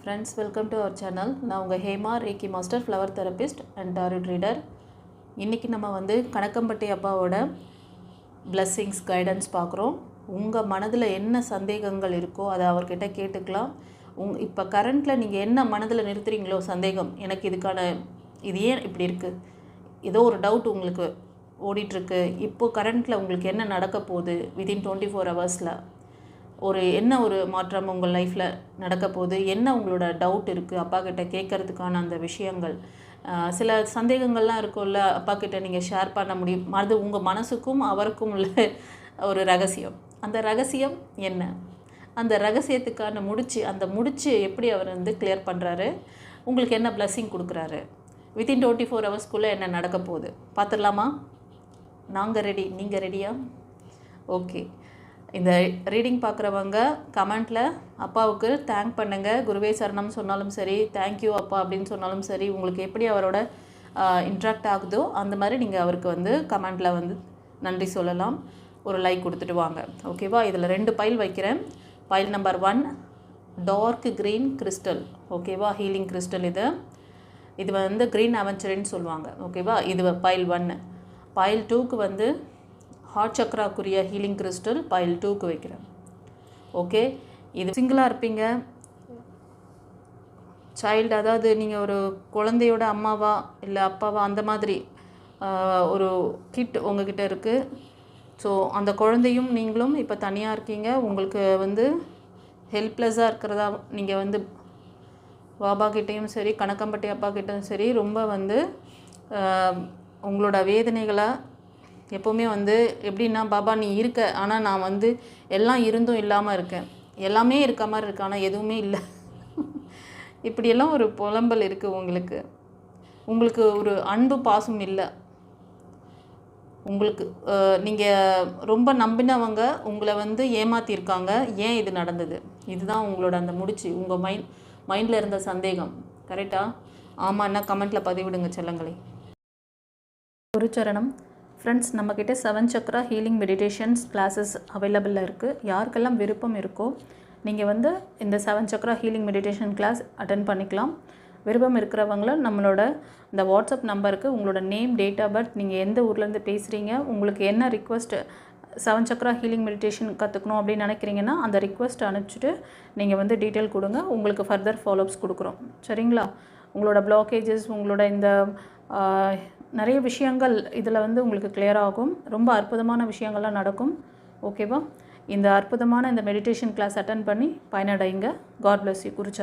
Friends, welcome to our channel. நான் உங்கள் Hema reiki master, flower therapist and tarot reader. இன்றைக்கி நம்ம கணக்கம்பட்டி அப்பாவோட பிளெஸ்ஸிங்ஸ் கைடன்ஸ் பார்க்குறோம். உங்கள் மனதில் என்ன சந்தேகங்கள் இருக்கோ அதை அவர்கிட்ட கேட்டுக்கலாம். இப்போ கரண்ட்டில் நீங்கள் என்ன மனதில் நிறுத்துறீங்களோ சந்தேகம், எனக்கு இது ஏன் இப்படி இருக்குது, ஏதோ ஒரு டவுட் உங்களுக்கு ஓடிட்டுருக்கு, இப்போது கரண்ட்டில் உங்களுக்கு என்ன நடக்க போகுது வித்தின் 24 ஹவர்ஸில், என்ன ஒரு மாற்றம் உங்கள் லைஃப்பில் நடக்க போகுது, என்ன உங்களோட டவுட் இருக்குது அப்பா கிட்ட கேட்குறதுக்கான அந்த விஷயங்கள், சில சந்தேகங்கள்லாம் இருக்கும்ல, அப்பா கிட்ட நீங்கள் ஷேர் பண்ண முடியும். அது உங்கள் மனசுக்கும் அவருக்கும் உள்ள ஒரு ரகசியம். அந்த ரகசியம் என்ன, அந்த ரகசியத்துக்கான முடிச்சு எப்படி அவர் கிளியர் பண்ணுறாரு, உங்களுக்கு என்ன பிளெஸ்ஸிங் கொடுக்குறாரு, வித்தின் 24 ஹவர்ஸ்க்குள்ளே என்ன நடக்க போகுது பார்த்துடலாமா? நாங்கள் ரெடி, நீங்கள் ரெடியா? ஓகே. இந்த ரீடிங் பார்க்குறவங்க கமெண்ட்டில் அப்பாவுக்கு தேங்க் பண்ணுங்கள். குருவே சரணம் சொன்னாலும் சரி, தேங்க்யூ அப்பா அப்படின்னு சொன்னாலும் சரி, உங்களுக்கு எப்படி அவரோட இன்ட்ராக்ட் ஆகுதோ அந்த மாதிரி நீங்கள் அவருக்கு கமெண்ட்டில் நன்றி சொல்லலாம். ஒரு லைக் கொடுத்துட்டு வாங்க, ஓகேவா? இதில் 2 பைல் வைக்கிறேன். File number 1 dark green crystal, ஓகேவா? Healing crystal. இது க்ரீன் அவெஞ்சரின்னு சொல்லுவாங்க, ஓகேவா? இது பைல் 1. பைல் 2க்கு ஹார்ட் சக்ராக்குரிய ஹீலிங் கிறிஸ்டல் பைல் 2க்கு வைக்கிறேன். ஓகே. இது சிங்கிளாக இருப்பீங்க, சைல்டு, அதாவது நீங்கள் ஒரு குழந்தையோட அம்மாவா இல்லை அப்பாவா அந்த மாதிரி ஒரு கிட் உங்ககிட்ட இருக்குது. ஸோ அந்த குழந்தையும் நீங்களும் இப்போ தனியாக இருக்கீங்க. உங்களுக்கு ஹெல்ப்லெஸ்ஸாக இருக்கிறதா நீங்கள் பாபா கிட்டேயும் சரி, கணக்கம்பட்டி அப்பா கிட்டேயும் சரி, ரொம்ப உங்களோட வேதனைகளை எப்போவுமே எப்படின்னா, பாபா நீ இருக்க, ஆனால் நான் எல்லாம் இருந்தும் இல்லாமல் இருக்கேன், எல்லாமே இருக்க மாதிரி இருக்கு, ஆனால் எதுவுமே இல்லை, இப்படியெல்லாம் ஒரு புலம்பல் இருக்குது உங்களுக்கு ஒரு அன்பு பாசம் இல்லை. நீங்கள் ரொம்ப நம்பினவங்க உங்களை ஏமாற்றிருக்காங்க. ஏன் இது நடந்தது? இதுதான் உங்களோட அந்த முடிச்சு, உங்கள் மைண்டில் இருந்த சந்தேகம். கரெக்டாக? ஆமான்னா கமெண்ட்டில் பதிவிடுங்க செல்லங்களே. ஒரு சரணம். ஃப்ரெண்ட்ஸ், நம்மக்கிட்ட 7 சக்ரா ஹீலிங் மெடிடேஷன்ஸ் கிளாஸஸ் அவைலபிளாக இருக்குது. யாருக்கெல்லாம் விருப்பம் இருக்கோ நீங்கள் இந்த 7 chakra healing meditation class attend பண்ணிக்கலாம். விருப்பம் இருக்கிறவங்களும் நம்மளோட இந்த வாட்ஸ்அப் நம்பருக்கு உங்களோட நேம், டேட் ஆஃப் பர்த், நீங்கள் எந்த ஊர்லேருந்து பேசுகிறீங்க, உங்களுக்கு என்ன ரிக்வெஸ்ட் 7 சக்ரா ஹீலிங் மெடிடேஷன் கற்றுக்கணும் அப்படின்னு நினைக்கிறீங்கன்னா அந்த ரிக்வெஸ்ட் அனுப்பிச்சிட்டு நீங்கள் டீட்டெயில் கொடுங்க. உங்களுக்கு ஃபர்தர் ஃபாலோஅப்ஸ் கொடுக்குறோம், சரிங்களா? உங்களோட பிளாக்கேஜஸ், உங்களோட இந்த நிறைய விஷயங்கள் இதில் உங்களுக்கு கிளியர் ஆகும். ரொம்ப அற்புதமான விஷயங்கள்லாம் நடக்கும், ஓகேவா? இந்த அற்புதமான இந்த மெடிடேஷன் கிளாஸ் அட்டன் பண்ணி பயனடைங்க. God bless you. குருச்சா.